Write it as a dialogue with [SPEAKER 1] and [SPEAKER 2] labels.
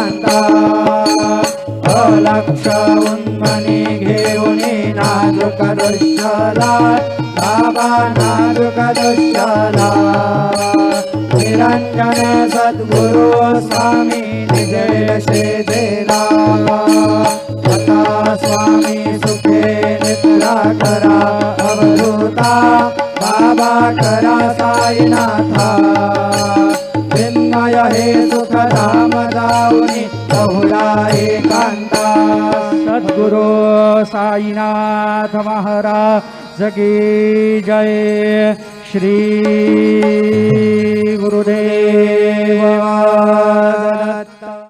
[SPEAKER 1] एकांता अलक्ष उन्मनी घेऊन नाजुक दृश्याला बाबा नाजुक दृश्याला निरंजन सद्गुरु स्वामी निजयशे देला आता स्वामी सुखे निद्रा करा अवधूता बाबा करा साईनाथा चिन्मय हे सुखधाम जाऊनी बहुला एकांता सद्गुरु साईनाथ महाराज की जय श्री गुरुदेव